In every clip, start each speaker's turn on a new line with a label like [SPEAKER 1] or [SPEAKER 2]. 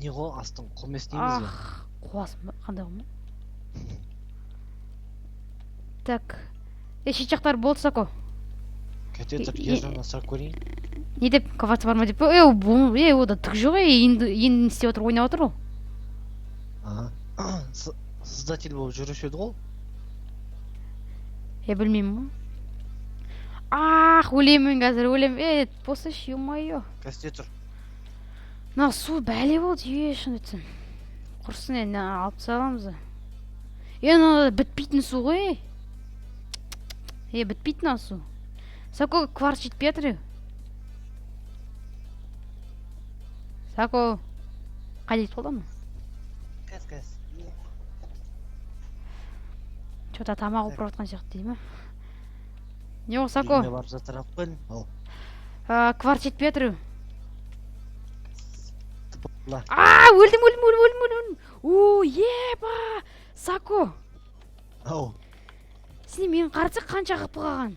[SPEAKER 1] не ғой астың құм емес дейміз бе?
[SPEAKER 2] Қуасың ба? Қандай құм? Так. Шет жақтар болды Сако.
[SPEAKER 1] Кете тұр, ержаннан сұрап көрейін.
[SPEAKER 2] Не деп, кварц бар ма деп па? Ода түк жоқ, енді не істеп отыр, ойнап отыр ғой.
[SPEAKER 1] Создатель болып жүруші еді ғой?
[SPEAKER 2] Білмеймін ғой. Өлемін қазір, өлем. Посыш, ё-моё.
[SPEAKER 1] Кәсте тұр.
[SPEAKER 2] Мына су бәле болды, шын өтсін. Құрсын енді алып саламыз. Мына бітпейтін су ғой. Бітпейтін ал су. Сако, кварц жетпей жатыр. Сако, қайда кетіп қалды ма?
[SPEAKER 1] Кәс.
[SPEAKER 2] Что-то тамақ ұлып жатқан сияқты дейді ма? Не ғой, Сако?
[SPEAKER 1] Үйіне барып жатыр алып келін.
[SPEAKER 2] Кварц жетпей жатыр.
[SPEAKER 1] Тыпырлар.
[SPEAKER 2] Өлдім. Еба! Сако! Сен мен қарсы қанша қып қалған?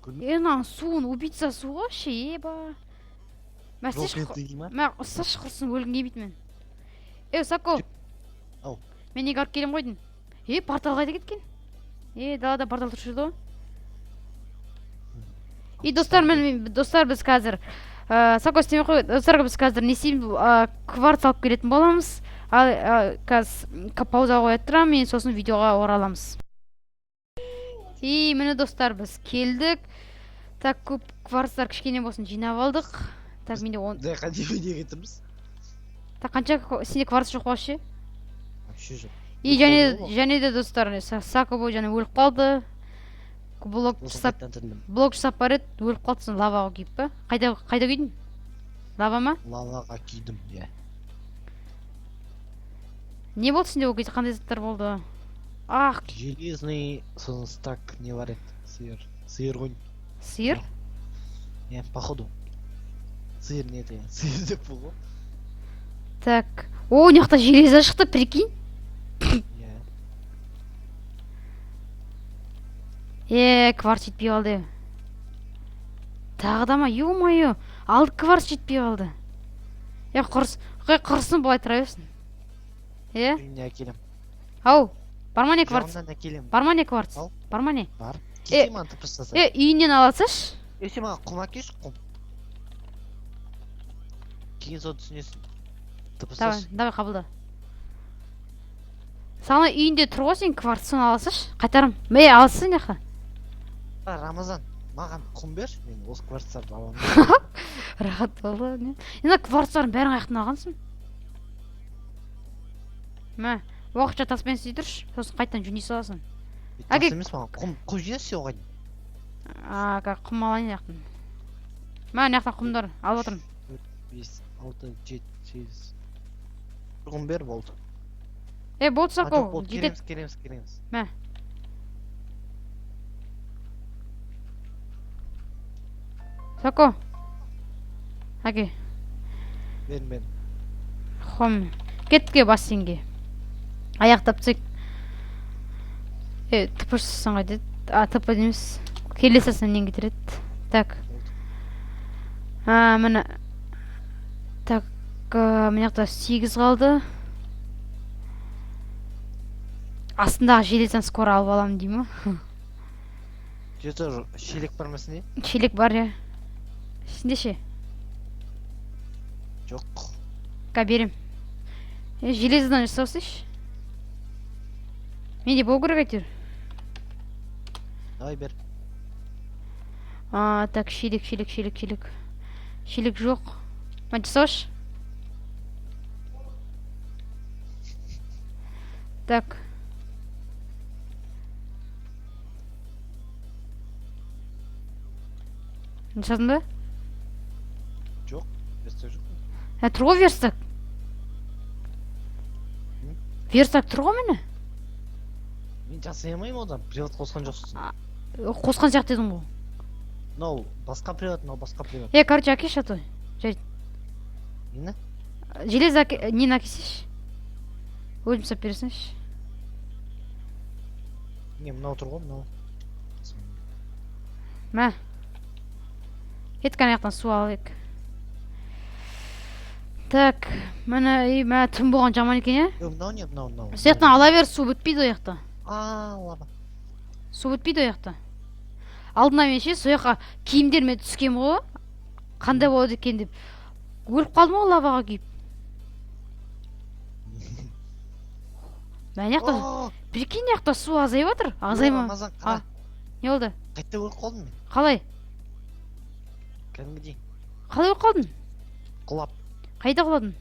[SPEAKER 2] Мына суын убийца су ғой, еба! Мә ұсташ құрсын өлгін кемейді мен. Сако! Мен неге арып келем қойдың? Портал қайда кеткен? Далада портал тұршы еді ғой. Достар, біз қазір Сако істемей қой, достарға біз қазір не істейміз, кварц алып келетін боламыз. Қазір пауза қоя тұрам, мен сосын видеоға ораламыз. Міне достар, біз келдік. Так, көп кварцтар кішкене болсын жинап алдық. Так, менде
[SPEAKER 1] қанша видео кетірміз?
[SPEAKER 2] Так, қанша сенде кварц жоқ башы?
[SPEAKER 1] Вообще жоқ.
[SPEAKER 2] Және де достар, Сако бой және өліп қалды. Блок жасап бар еді, өліп қалдысын лаваға күйіп па? Қайда күйдің? Лава ма?
[SPEAKER 1] Лаваға күйдім,
[SPEAKER 2] Не болды сенде ол кезде, қандай заттар болды?
[SPEAKER 1] Железный, сосын стак не бар еді, сиыр ғой.
[SPEAKER 2] Сиыр?
[SPEAKER 1] Походу. Сиыр не еді, сиыр деп бұл ғой.
[SPEAKER 2] Так, мынаяқта железа шықты, прикинь. Кварц жетпей қалды. Тағы да ма, ё-моё, алды кварц жетпей қалды. Құрсын бұлай тұра берсін.
[SPEAKER 1] Үйіне әкелем.
[SPEAKER 2] Бар ма не кварц? Бар ма не кварц? Бар ма не?
[SPEAKER 1] Бар. Кесе маған тыпыр жасай.
[SPEAKER 2] Үйінен аласаш?
[SPEAKER 1] Сен маған құм әкеш, құм. Кейін сол түсінесің. Тыпырсаш.
[SPEAKER 2] Давай қабылда. Саған үйінде тұр ғой сен кварцын аласаш? Қайтарым. Алсын яқа.
[SPEAKER 1] Рамазан, маған құм бер, мен осы кварцтарды аламын.
[SPEAKER 2] Рахат болды. Енді кварцтарын бәрін қаяқтан алғансың? Уақытша таспен істей тұрш, сосын қайттан жүней саласың.
[SPEAKER 1] Тас емес маған, құм жинесі оған.
[SPEAKER 2] Құм алайын яқтын. Яқтан құмдар, алып отырмын.
[SPEAKER 1] 5, 6, 7, 8. Құм бер болды.
[SPEAKER 2] Болды Сако.
[SPEAKER 1] Келеміз.
[SPEAKER 2] Сако. Әке.
[SPEAKER 1] Бен.
[SPEAKER 2] Хом. Кетке бассейнге. Аяқ тапсек. Тыпыршысын қайтеді. Тыпы демес. Келесесін нен кетіреді. Так. Міне. Так. Мынаяқта 8 қалды. Астындағы железен скоро алып аламын деймі?
[SPEAKER 1] Жеті шелек бар ма сінде?
[SPEAKER 2] Шелек бар, Сінде ше?
[SPEAKER 1] Жоқ.
[SPEAKER 2] Берем. Желездан жасаусыш? Менде бол керек әйтеуір.
[SPEAKER 1] Давай бер.
[SPEAKER 2] Так, шелек. Шелек жоқ. Жасауш? Так. Жасадың ба?
[SPEAKER 1] Жоқ, верстак жоқ.
[SPEAKER 2] Тұр ғой верстак. Верстак тұр ғой мені.
[SPEAKER 1] Мен жасай алмаймын одан, привод қосқан жоқсың.
[SPEAKER 2] Қосқан сияқты едің ғой.
[SPEAKER 1] Мынау басқа привод, мынау басқа привод.
[SPEAKER 2] Короче, әкеш атой.
[SPEAKER 1] Нені?
[SPEAKER 2] Желез нені әкесеш? Өлім сап бересінші.
[SPEAKER 1] Мынау тұр ғой, мынау.
[SPEAKER 2] Кеткен аяқтан су алайық. Так, мына түн болған жаман екен, иә?
[SPEAKER 1] Мынау не, мынау.
[SPEAKER 2] Сол жақтан ала бер, су бітпейді ол жақта.
[SPEAKER 1] Лава.
[SPEAKER 2] Су бітпейді ол жақта. Алдына мен ше, сол жаққа киімдеріме түскем ғой. Қандай болады екен деп. Өліп қалдым ғой лаваға күйіп. Мен жақта, прикинь, жақта су азайып отыр. Азай ма?
[SPEAKER 1] Рамазан, қара.
[SPEAKER 2] Не болды?
[SPEAKER 1] Қайтта өліп қалдым мен.
[SPEAKER 2] Қалай?
[SPEAKER 1] Кәдімгідей.
[SPEAKER 2] Қалай өліп қалдың?
[SPEAKER 1] Құлап.
[SPEAKER 2] Қайда құладың?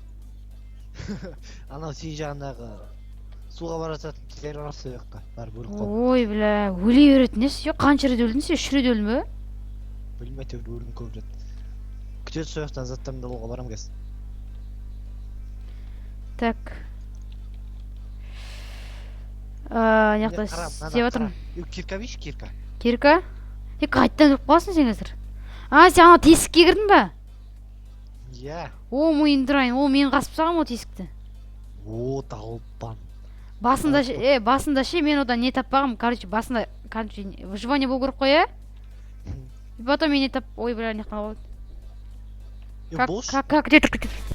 [SPEAKER 1] Анау сей жағындағы суға бара жататын жер бар сол жаққа. Барып өліп қалдым.
[SPEAKER 2] Ой, бля, өле беретін есі. Қанша рет өлдің сен? 3 рет өлдің бе?
[SPEAKER 1] Білмей әйтеуір өлім көп рет. Күтеді сол жақтан заттарымды алуға барам қазір.
[SPEAKER 2] Так. Жақта істеп жатырмын.
[SPEAKER 1] Кирка бейші, кирка.
[SPEAKER 2] Кирка? Қайттан өліп қаласың сен қазір. Сен ана тесікке кірдің ба?
[SPEAKER 1] Иә.
[SPEAKER 2] О, мойындырайын. О, мен қасып тастағам о тесікті.
[SPEAKER 1] О, тағылпан.
[SPEAKER 2] Басында ше мен одан не таппағым. Короче, басында выживание болу керек қой, иә? И потом мен не тап... Ой, бля, не қана қойды. Как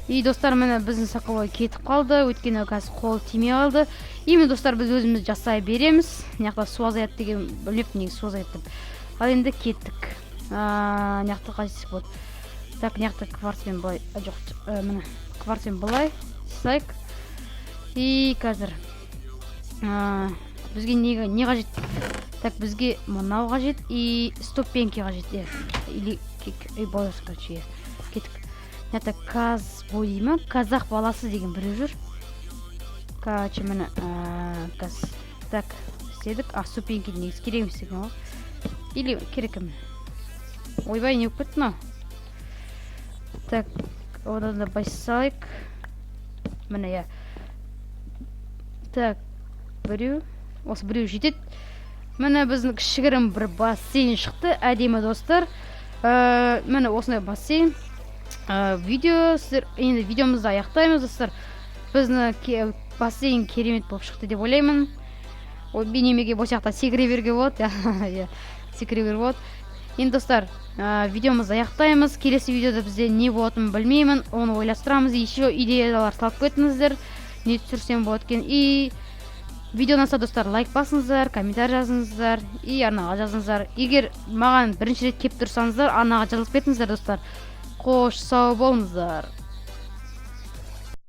[SPEAKER 2] И достар, міне біздің Соколой кетіп қалды, өйткені қазір қол тимей қалды. И мен достар, біз өзіміз жасай береміз. Неқта су азаят деген біліп, неге су азаят деп. Ал енді кеттік. Неқта қайсыз болды. Так, неқта квартирен былай, жоқ, міне квартирен былай сайк. И қазір бізге не қажет? Так, бізге мынау қажет и ступеньки қажет. Или болас, короче, кеттік. Это Казбой деймін, қазақ баласы деген біреу жүр. Короче, міне каз. Так, істедік. Ступеньки негіз керек емес деген ғой. Или керек еме. Ойбай, не өкпетті ма? Так, одан да байсалайық. Міне, я. Так, біреу. Осы біреу жетеді. Міне біздің кішігірім бір бассейн шықты. Әдемі достар. Міне осындай бассейн. Сіздер енді видеомызды аяқтаймыз достар. Біздің бассейн керемет болып шықты деп ойлаймын. Бейнемеге бұл жақта секіре беруге болады. Секіре беруге болады. Енді достар, видеомызды аяқтаймыз. Келесі видеода бізде не болатынын білмеймін. Оны ойластырамыз. Еще идеялар салып кетіңіздер. Не түсірсем болады екен. И видео ұнаса достар, лайк басыңыздар, комментарий жазыңыздар и арнаға жазыңыздар. Егер маған бірінші рет кеп тұрсаңыздар, арнаға жазылып кетіңіздер достар. Қош, сау болыңыздар.